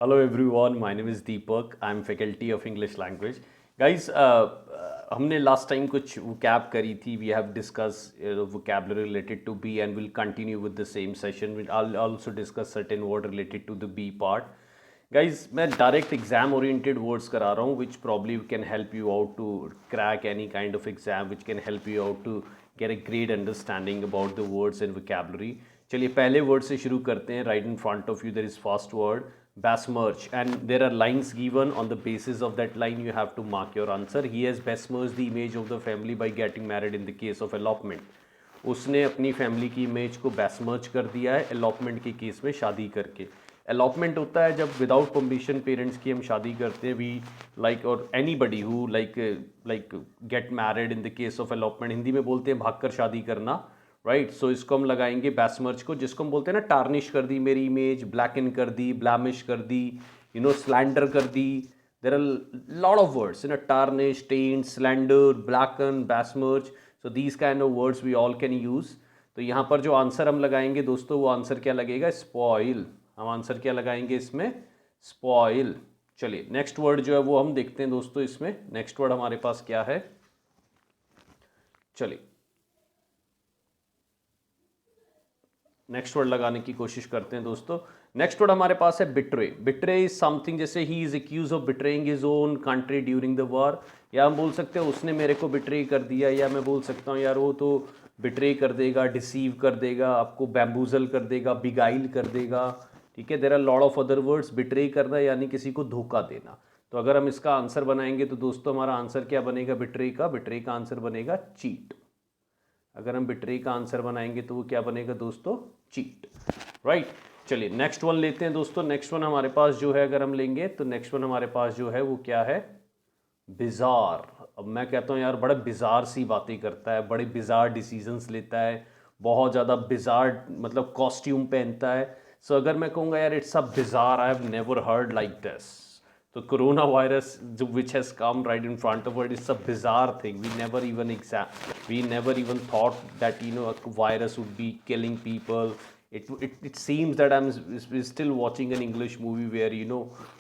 Hello everyone, my name is Deepak. I'm faculty of English language. Guys, हमने last time कुछ vocab करी थी. We have discussed vocabulary related to B and we'll continue with the same session. I'll also discuss certain word related to the B part. Guys, मैं direct exam oriented words करा रहा हूँ which probably can help you out to crack any kind of exam, which can help you out to get a great understanding about the words and vocabulary. चलिए पहले word से शुरू करते हैं. Right in front of you there is first word besmirch, and there are lines given. On the basis of that line you have to mark your answer. He has besmirched the image of the family by getting married in the case of elopement. उसने अपनी family की image को बेसमर्च कर दिया है अलॉपमेंट के case में शादी करके. अलॉपमेंट होता है जब विदाउट परमिशन पेरेंट्स की हम शादी करते हैं. We like or anybody who like get married in the case of elopement, Hindi में बोलते हैं भागकर शादी करना. राइट, सो इसको हम लगाएंगे बेसमर्च को, जिसको हम बोलते हैं ना टार्निश कर दी मेरी इमेज, ब्लैकन कर दी, ब्लैमिश कर दी, स्लैंडर कर दी. There are lot of words tarnish, taint, slander, blacken, besmirch. So these kind of words we all can use. तो यहाँ पर जो आंसर हम लगाएंगे दोस्तों, वो आंसर क्या लगेगा? स्पॉइल. हम आंसर क्या लगाएंगे इसमें? स्पॉइल. चलिए नेक्स्ट वर्ड जो है वो हम देखते हैं दोस्तों. इसमें नेक्स्ट वर्ड हमारे पास क्या है? चलिए नेक्स्ट वर्ड लगाने की कोशिश करते हैं दोस्तों. नेक्स्ट वर्ड हमारे पास है बिट्रे. बिट्रे इज समथिंग, जैसे he is accused of betraying his own country during the war, या हम बोल सकते हैं उसने मेरे को बिट्रे कर दिया, या मैं बोल सकता हूँ यार वो तो बिट्रे कर देगा, डिसीव कर देगा, आपको बैम्बूजल कर देगा, बिगाइल कर देगा. ठीक है, there are lot of other words. Betray करना यानी किसी को धोखा देना. तो अगर हम इसका आंसर बनाएंगे तो दोस्तों हमारा आंसर क्या बनेगा? बिट्रे का. बिट्रे का आंसर बनेगा चीट. अगर हम बिट्रे का आंसर बनाएंगे तो वो क्या बनेगा दोस्तों? चीट. राइट. चलिए नेक्स्ट वन लेते हैं दोस्तों. नेक्स्ट वन हमारे पास जो है, अगर हम लेंगे तो नेक्स्ट वन हमारे पास जो है वो क्या है? बिजार. अब मैं कहता हूँ यार बड़ा बिजार सी बातें करता है, बड़े बिजार डिसीजंस लेता है, बहुत ज़्यादा बिजार मतलब कॉस्ट्यूम पहनता है. सो अगर मैं कहूँगा यार it's a bizarre, I have never heard like this. तो कोरोना वायरस जो which has come right in front of world, it's a bizarre thing. We never even thought that a virus would be killing people. It seems that I'm still watching an English movie where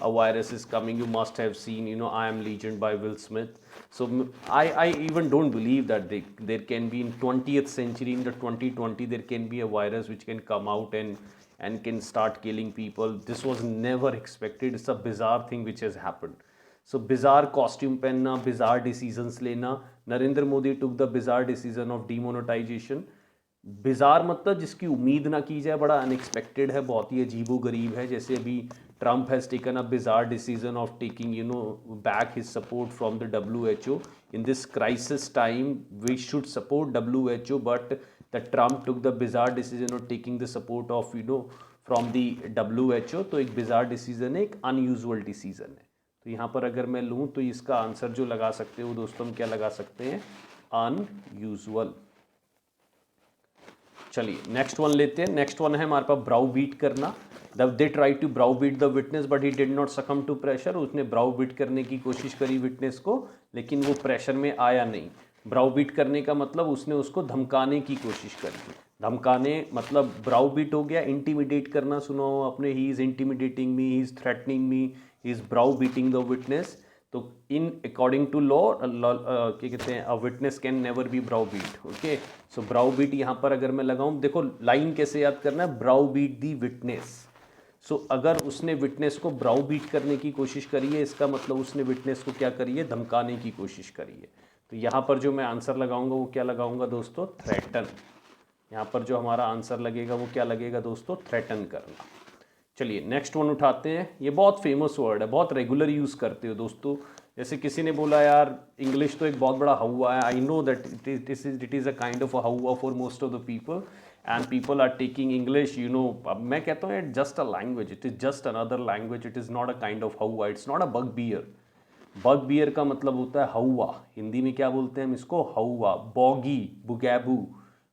a virus is coming. You must have seen I Am Legend by Will Smith. So I even don't believe that there can be in 20th century, in the 2020, there can be a virus which can come out and can start killing people. This was never expected. It's a bizarre thing which has happened. So bizarre costume पहनना, bizarre decisions लेना. Narendra Modi took the bizarre decision of demonetization. Bizarre मतलब जिसकी उम्मीद ना की जाए, बड़ा unexpected है, बहुत ही अजीबो गरीब है. जैसे अभी Trump has taken a bizarre decision of taking back his support from the WHO. In this crisis time we should support WHO, but the Trump took the bizarre decision of taking the support of from the WHO. तो एक bizarre decision है, एक unusual decision है. तो यहाँ पर अगर मैं लूँ तो इसका आंसर जो लगा सकते हो दोस्तों, हम क्या लगा सकते हैं? अनयूजुअल. चलिए नेक्स्ट वन लेते हैं. नेक्स्ट वन है हमारे पास ब्राउ बीट करना. They try to browbeat the witness but he did not succumb to pressure. उसने ब्राउ बीट करने की कोशिश करी विटनेस को, लेकिन वो प्रेशर में आया नहीं. ब्राउ बीट करने का मतलब उसने उसको धमकाने की कोशिश करी. धमकाने मतलब ब्राउ बीट हो गया. इंटीमिडेट करना सुना हो आपने, he is intimidating me, he is threatening me, he is browbeating the witness. तो इन अकॉर्डिंग टू लॉ क्या कहते हैं, a witness can never be browbeat. Okay, so browbeat यहाँ पर अगर मैं लगाऊँ, देखो लाइन कैसे याद करना है, ब्राउ बीट दी विटनेस. सो अगर उसने विटनेस को ब्राउ बीट करने की कोशिश करी है, इसका मतलब उसने विटनेस को क्या करी है? धमकाने की कोशिश करी है. तो यहाँ पर जो मैं आंसर लगाऊंगा वो क्या लगाऊंगा दोस्तों? थ्रेटन. यहाँ पर जो हमारा आंसर लगेगा वो क्या लगेगा दोस्तों? थ्रेटन करना. चलिए नेक्स्ट वन उठाते हैं. ये बहुत फेमस वर्ड है, बहुत रेगुलर यूज़ करते हो दोस्तों. जैसे किसी ने बोला यार इंग्लिश तो एक बहुत बड़ा हवा है. I know that it is a kind of a हवा for most of the people, and people are taking English. अब मैं कहता हूँ it just a language, it is just another language, it is not a kind of हवा, it's not a bugbear. Bugbear का मतलब होता है हवा. हिंदी में क्या बोलते हैं हम इसको? हवा. बॉगी, बुगैबू,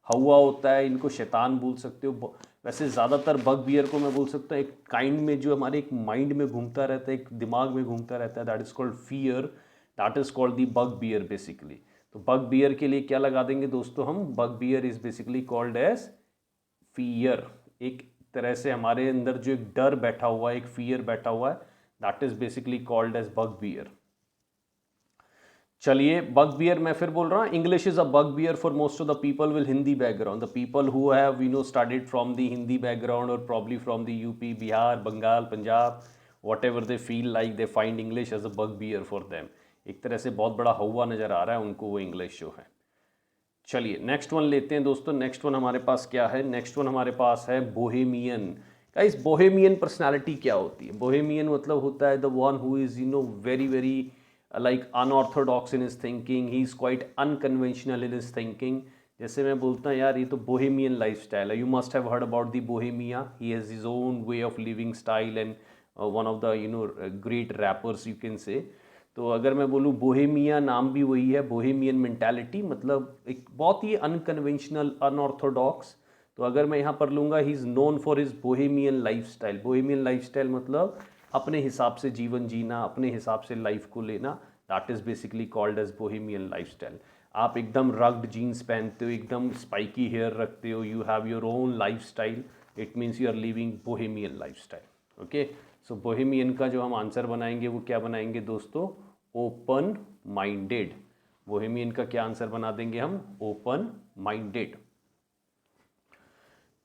हवा होता है. इनको शैतान बोल सकते हो. वैसे ज़्यादातर बग बियर को मैं बोल सकता हूँ एक काइंड में जो हमारे एक माइंड में घूमता रहता है, एक दिमाग में घूमता रहता है, that is called fear. That is called the bugbear basically. तो बग बियर के लिए क्या लगा देंगे दोस्तों हम? Bugbear is basically called as fear. एक तरह से हमारे अंदर जो एक डर बैठा हुआ है, एक फियर बैठा हुआ है, that is basically called as bugbear. चलिए, बग बियर मैं फिर बोल रहा हूँ, English is a bugbear for most of the people will Hindi background, the people who have started from the Hindi background और probably from the UP, Bihar, Bengal, Punjab, whatever they feel like, they find English as a bugbear for them. एक तरह से बहुत बड़ा हवा नज़र आ रहा है उनको वो इंग्लिश जो है। चलिए नेक्स्ट वन लेते हैं दोस्तों। नेक्स्ट वन हमारे पास क्या है? नेक्स्ट वन हमारे पास है बोहेमियन। गाइस, बोहेमियन पर्सनालिटी क्या होती है? बोहेमियन मतलब होता है the one who is very very like unorthodox in his thinking, he is quite unconventional in his thinking। जैसे मैं बोलता हूँ यार ये तो बोहेमियन लाइफस्टाइल है, you must have heard about the Bohemia, he has his own way of living style and one of the great rappers you can say. तो अगर मैं बोलूँ बोहेमिया नाम भी वही है, बोहेमियन मेंटालिटी मतलब एक बहुत ही अनकन्वेंशनल, अनऑर्थोडॉक्स। तो अगर मैं यहाँ पर लूँगा he is known for his Bohemian lifestyle. Bohemian lifestyle मतलब अपने हिसाब से जीवन जीना, अपने हिसाब से लाइफ को लेना, that is basically called as bohemian lifestyle. आप एकदम रग्ड जीन्स पहनते हो, एकदम स्पाइकी हेयर रखते हो, you have your own lifestyle, it means you are living bohemian lifestyle. Okay, so bohemian का जो हम आंसर बनाएंगे वो क्या बनाएंगे दोस्तों? Open minded. बोहेमियन का क्या आंसर बना देंगे हम? Open minded.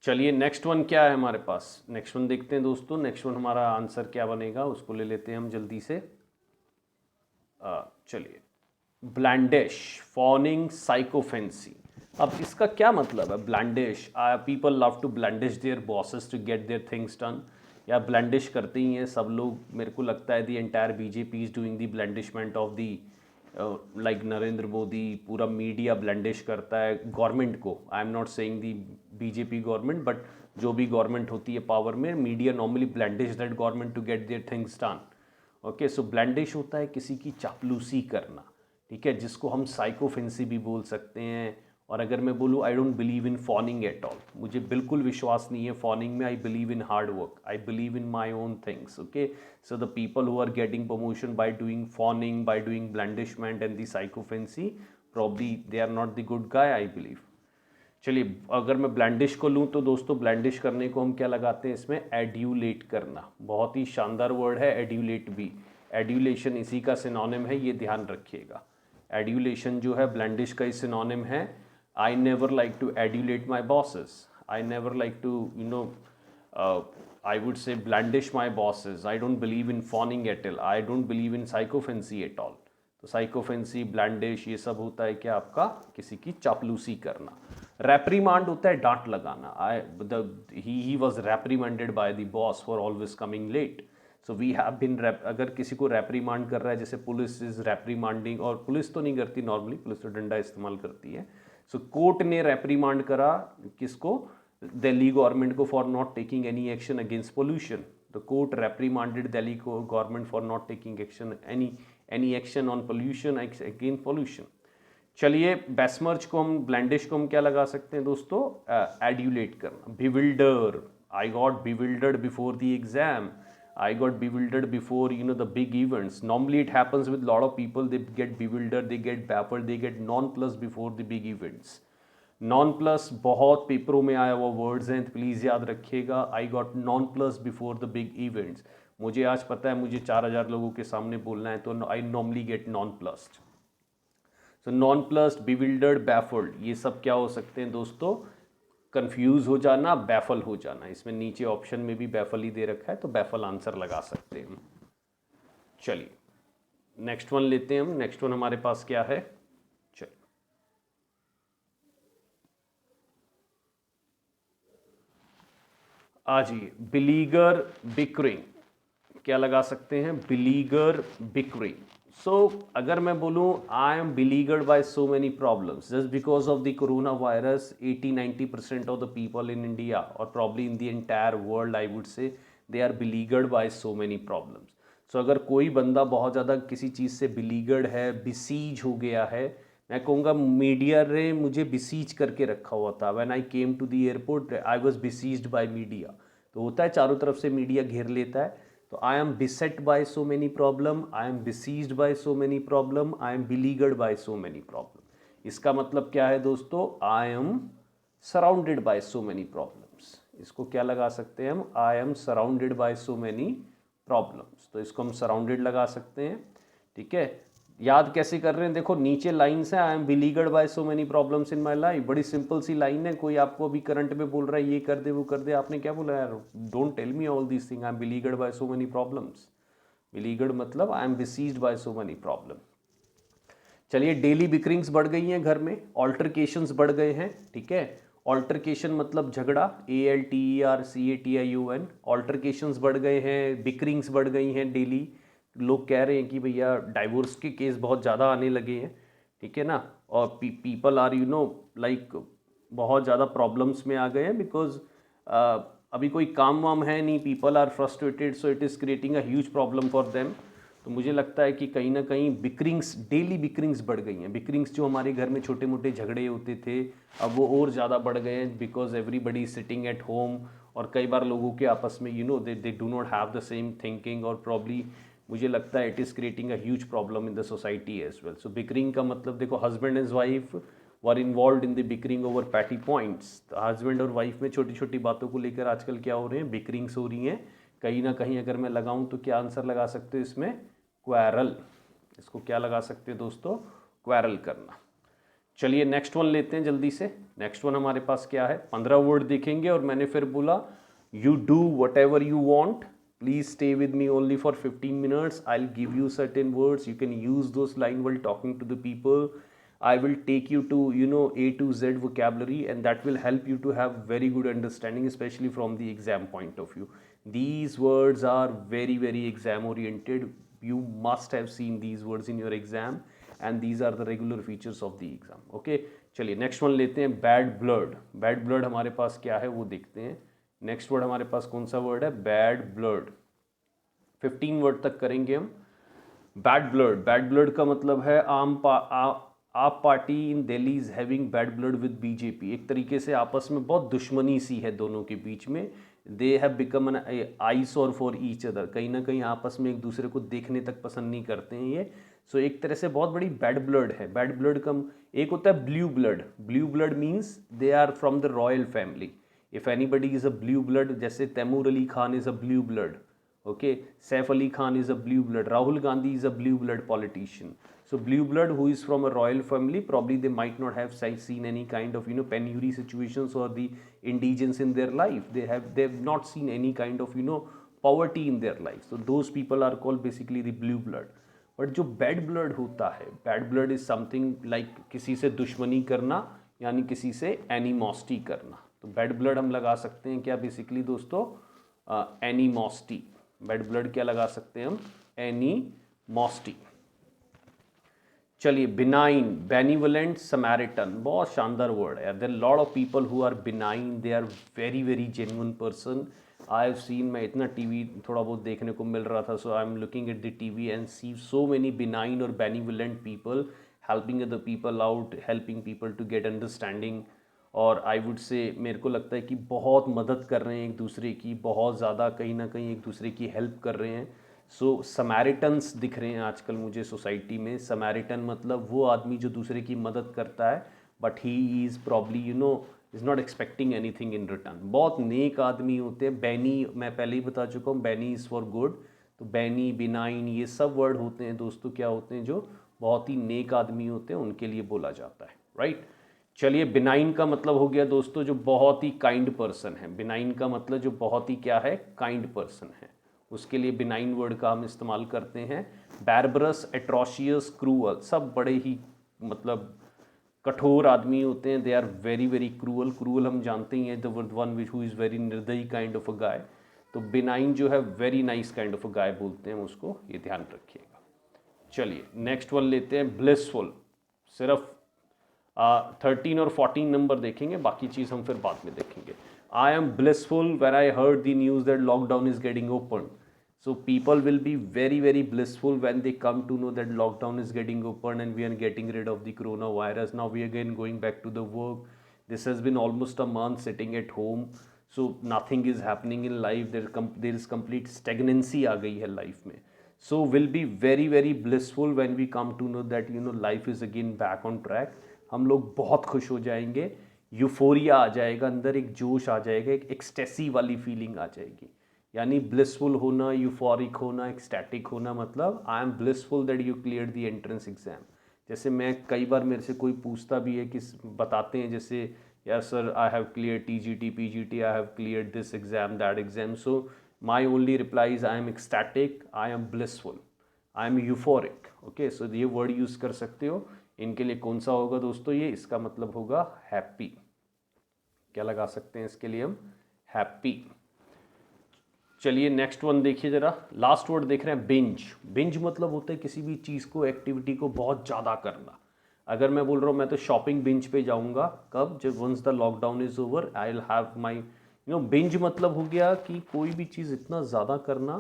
चलिए नेक्स्ट वन क्या है हमारे पास? नेक्स्ट वन देखते हैं दोस्तों। नेक्स्ट वन हमारा आंसर क्या बनेगा उसको ले लेते हैं हम जल्दी से। चलिए, ब्लैंडिश, फॉनिंग, साइकोफेंसी। अब इसका क्या मतलब है? Blandish, people love to blandish their bosses to get their things done. या ब्लैंडिश करते ही हैं सब लोग, मेरे को लगता है the entire BJP is doing the blandishment of the, like Narendra Modi, पूरा मीडिया ब्लेंडिश करता है गवर्नमेंट को। I am not saying the BJP government, but जो भी गवर्नमेंट होती है पावर में, media normally blandish that government to get their things done. Okay, so blandish होता है किसी की चापलूसी करना, ठीक है, जिसको हम साइकोफेंसी भी बोल सकते हैं। और अगर मैं बोलूँ I don't believe in fawning at all, मुझे बिल्कुल विश्वास नहीं है फॉनिंग में। I believe in hard work, I believe in my own things. Okay, so the people who are getting promotion by doing fawning, by doing blandishment and the sycophancy, probably they are not the good guy, I believe. चलिए, अगर मैं ब्लैंडिश को लूँ तो दोस्तों ब्लैंडिश करने को हम क्या लगाते हैं इसमें? एड्यूलेट करना। बहुत ही शानदार वर्ड है एड्यूलेट भी। एड्यूलेशन इसी का सिनोनिम है, ये ध्यान रखिएगा। एड्यूलेशन जो है ब्लैंडिश का ही सिनोनिम है। I never like to adulate my bosses, I never like to I would say blandish my bosses. I don't believe in fawning at all. I don't believe in psychophancy at all. तो sycophancy, ब्लैंडिश, ये सब होता है क्या आपका? किसी की चापलूसी करना। रेप्रीमांड होता है डांट लगाना। He was reprimanded by the boss for always coming late. So we have been अगर किसी को रेप्रीमांड कर रहा है, जैसे पुलिस इज रेप्रीमांडिंग, और पुलिस तो नहीं करती नॉर्मली, पुलिस तो डंडा इस्तेमाल करती है। सो कोर्ट ने रेप्रीमांड करा किसको? दिल्ली गवर्नमेंट को, for not taking any action against pollution. The court reprimanded Delhi government for not taking action any action on pollution, against pollution. चलिए, बेसमर्च को हम, ब्लैंडिश को हम क्या लगा सकते हैं दोस्तों? एड्यूलेट करना। Bewilder, I got bewildered before the exam, I got bewildered before the big events. Normally it happens with a lot of people, they get bewildered, they get baffled, they get nonplussed before the big events. नॉनप्लस बहुत पेपरों में आया हुआ words हैं, तो please याद रखिएगा। I got nonplus before the big events. मुझे आज पता है मुझे 4000 लोगों के सामने बोलना है, तो I normally get nonplussed. So nonplussed, bewildered, baffled, ये सब क्या हो सकते हैं दोस्तों? कंफ्यूज हो जाना, बैफल हो जाना। इसमें नीचे ऑप्शन में भी बैफल ही दे रखा है, तो बैफल आंसर लगा सकते हैं। चलिए नेक्स्ट वन लेते हैं हम। नेक्स्ट वन हमारे पास क्या है? चलिए, आजिए, बिलीगर बिकरिंग, क्या लगा सकते हैं? बिलीगर बिकरिंग। सो अगर मैं बोलूँ I am beleaguered by so many problems just because of the corona virus, 80-90% of the people in India और probably in the entire world, I would say they are beleaguered by so many problems. So अगर कोई बंदा बहुत ज़्यादा किसी चीज़ से बिलीगर्ड है, बिसीज हो गया है, मैं कहूँगा मीडिया ने मुझे बिसीज करके रखा हुआ था। When I came to the airport I was besieged by media. तो होता है चारों तरफ से मीडिया घेर लेता है। तो I am beset by so many problem, I am besieged by so many problem, I am beleaguered by so many problem. इसका मतलब क्या है दोस्तों? I am surrounded by so many problems. इसको क्या लगा सकते हैं हम, I am surrounded by so many problems, तो इसको हम सराउंडेड लगा सकते हैं। ठीक है, याद कैसे कर रहे हैं, देखो नीचे लाइन्स है, I am beleaguered by so many problems in my life, बड़ी सिंपल सी लाइन है। कोई आपको अभी करंट में बोल रहा है ये कर दे वो कर दे, आपने क्या बोला यार, don't tell me all these thing, I am beleaguered by so many problems. Beleaguered मतलब I am besieged by so many problem. चलिए, डेली बिकरिंग्स बढ़ गई हैं घर में, ऑल्टरकेशंस बढ़ गए हैं। ठीक है, ऑल्टरकेशन मतलब झगड़ा, ALTERCATION, ऑल्टरकेशंस बढ़ गए हैं, बिकरिंग्स बढ़ गई हैं डेली। लोग कह रहे हैं कि भैया डाइवोर्स के केस बहुत ज़्यादा आने लगे हैं। ठीक है ना, और पीपल आर लाइक बहुत ज़्यादा प्रॉब्लम्स में आ गए हैं, बिकॉज अभी कोई काम वाम है नहीं, people are frustrated, so it is creating a huge problem for them. तो मुझे लगता है कि कहीं ना कहीं बिकरिंग्स, डेली बिकरिंग्स बढ़ गई हैं। बिकरिंग्स जो हमारे घर में छोटे मोटे झगड़े होते थे, अब वो और ज़्यादा बढ़ गए हैं, because everybody sitting at home, और कई बार लोगों के आपस में they do not have the same thinking, और प्रॉब्ली मुझे लगता है it is creating a huge problem in the society as well. So bickering का मतलब देखो, husband and wife were involved in the bickering over petty points. Husband और wife में छोटी छोटी बातों को लेकर आजकल क्या हो रहे हैं, बिकरिंग्स हो रही हैं। कहीं ना कहीं अगर मैं लगाऊं तो क्या आंसर लगा सकते हो इसमें, क्वेरल। इसको क्या लगा सकते हैं दोस्तों, क्वेरल करना। चलिए नेक्स्ट वन लेते हैं जल्दी से। नेक्स्ट वन हमारे पास क्या है, 15 वर्ड देखेंगे, और मैंने फिर बोला you do what ever you want, please stay with me only for 15 minutes, I will give you certain words, you can use those line while talking to the people. I will take you to A to Z vocabulary, and that will help you to have very good understanding, especially from the exam point of view. These words are very very exam oriented. You must have seen these words in your exam, and these are the regular features of the exam. Okay, चलिए next one लेते हैं, bad blood. Bad blood हमारे पास क्या है वो देखते हैं। Next word हमारे पास कौन सा वर्ड है, बैड ब्लड। 15 वर्ड तक करेंगे हम। बैड ब्लड, बैड ब्लड का मतलब है आप party in Delhi is having bad blood with BJP. एक तरीके से आपस में बहुत दुश्मनी सी है दोनों के बीच में। They have become an ice और फॉर ईच अदर, कहीं ना कहीं आपस में एक दूसरे को देखने तक पसंद नहीं करते हैं ये। सो एक तरह से बहुत बड़ी बैड ब्लड है। बैड ब्लड का एक होता है blue blood. Blue blood means they are from the royal family. If anybody is a blue blood, जैसे Taimur Ali Khan is a blue blood, okay, Saif Ali Khan is a blue blood, Rahul Gandhi is a blue blood politician. So blue blood who is from a royal family, probably they might not have seen any kind of penury situations or the indigence in their life. They've not seen any kind of poverty in their life. So those people are called basically the blue blood. But जो bad blood होता है, bad blood is something like किसी से दुश्मनी करना, यानी किसी से एनिमोसिटी करना। तो बैड ब्लड हम लगा सकते हैं क्या बेसिकली दोस्तों, एनिमोसिटी। बैड ब्लड क्या लगा सकते हैं हम, एनिमोसिटी। चलिए, बिनाइन, बेनिवलेंट, समैरिटन, बहुत शानदार वर्ड है। There lot of people who are benign, they are very very genuine person. I have seen, मैं इतना टीवी थोड़ा बहुत देखने को मिल रहा था, so I am looking at the TV and see so many benign और benevolent people helping other people out, helping people to get understanding. और आई वुड से मेरे को लगता है कि बहुत मदद कर रहे हैं एक दूसरे की, बहुत ज़्यादा कहीं ना कहीं एक दूसरे की हेल्प कर रहे हैं। सो समैरिटन्स दिख रहे हैं आजकल मुझे सोसाइटी में। समैरिटन मतलब वो आदमी जो दूसरे की मदद करता है, but he is probably is not expecting anything in return. बहुत नेक आदमी होते हैं। बैनी, मैं पहले ही बता चुका हूँ, बैनी इज़ फॉर गुड। तो बैनी, बिनाइन, ये सब वर्ड होते हैं दोस्तों, क्या होते हैं, जो बहुत ही नेक आदमी होते हैं उनके लिए बोला जाता है, राइट। चलिए, बिनाइन का मतलब हो गया दोस्तों जो बहुत ही काइंड पर्सन है। बिनाइन का मतलब जो बहुत ही क्या है, काइंड पर्सन है, उसके लिए बिनाइन वर्ड का हम इस्तेमाल करते हैं। बैरबरस, एट्रोशियस, क्रूअल, सब बड़े ही मतलब कठोर आदमी होते हैं। They are very very cruel. Cruel हम जानते ही हैं, the one which who is very निर्दयी काइंड ऑफ अ गाय। तो बिनाइन जो है very nice kind of a guy बोलते हैं उसको, ये ध्यान रखिएगा। चलिए नेक्स्ट वन लेते हैं, ब्लिसफुल। सिर्फ 13 और 14 नंबर देखेंगे, बाकी चीज़ हम फिर बाद में देखेंगे। आई am blissful when I heard the news that lockdown is getting open. So people will be very very blissful when they come to know that lockdown is getting open and we are getting rid of the coronavirus. Now we are again going back to the work. This has been almost a month sitting at home, so nothing is happening in life. There is complete stagnancy आ गई है life में. So we'll be very very blissful when we come to know that life is again back on track. हम लोग बहुत खुश हो जाएंगे euphoria आ जाएगा अंदर, एक जोश आ जाएगा, एक एक्सटेसी वाली फीलिंग आ जाएगी। यानी ब्लिसफुल होना, यूफोरिक होना, एक्सटैटिक होना, मतलब I am blissful that you clear the entrance exam. जैसे मैं कई बार मेरे से कोई पूछता भी है कि बताते हैं जैसे यार sir I have clear TGT PGT, I have clear this exam that exam, so my only reply is I am ecstatic, I am blissful, I am euphoric. Okay, so ये वर्ड यूज़ कर सकते हो। इनके लिए कौन सा होगा दोस्तों, ये इसका मतलब होगा हैप्पी। क्या लगा सकते हैं इसके लिए हम, हैप्पी। चलिए नेक्स्ट वन देखिए जरा, लास्ट वर्ड देख रहे हैं बिंज। बिंज मतलब होता है किसी भी चीज़ को, एक्टिविटी को बहुत ज़्यादा करना। अगर मैं बोल रहा हूँ मैं तो शॉपिंग बिंज पे जाऊँगा, कब, जब once the lockdown is over I will have my you know binge. मतलब हो गया कि कोई भी चीज़ इतना ज़्यादा करना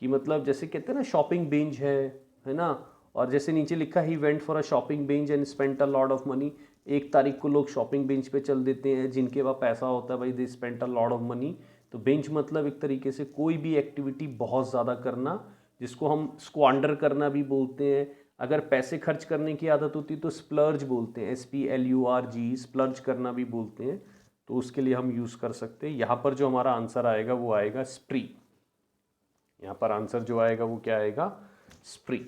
कि मतलब जैसे कहते हैं ना शॉपिंग बिंज है ना। और जैसे नीचे लिखा he went for a shopping binge and spent a lot of money. 1 तारीख को लोग शॉपिंग बिंज पे चल देते हैं, जिनके पास पैसा होता है भाई they spent a lot of money. तो बिंज मतलब एक तरीके से कोई भी एक्टिविटी बहुत ज़्यादा करना, जिसको हम स्क्वांडर करना भी बोलते हैं। अगर पैसे खर्च करने की आदत होती है तो स्प्लर्ज बोलते हैं, SPLURG, स्प्लर्ज करना भी बोलते हैं। तो उसके लिए हम यूज़ कर सकते हैं। यहाँ पर जो हमारा आंसर आएगा वो आएगा स्प्री। यहाँ पर आंसर जो आएगा वो क्या आएगा, spree.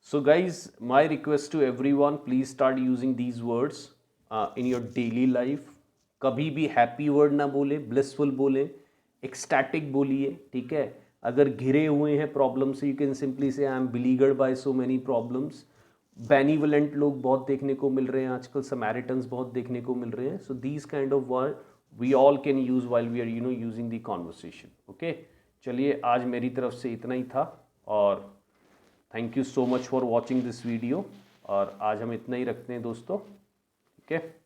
So guys my request to everyone, please start using these words in your daily life. कभी भी हैप्पी वर्ड ना बोले, ब्लिसफुल बोले, एक्सटैटिक बोलिए, ठीक है। अगर घिरे हुए हैं प्रॉब्लम से, you can simply say I am beleaguered by so many problems. Benevolent लोग बहुत देखने को मिल रहे हैं आजकल, समैरिटन्स बहुत देखने को मिल रहे हैं। So these kind of word we all can use while we are using the conversation. Okay, चलिए आज मेरी तरफ से इतना ही था, और thank you so much for watching this video. और आज हम इतना ही रखते हैं दोस्तों, ठीक है।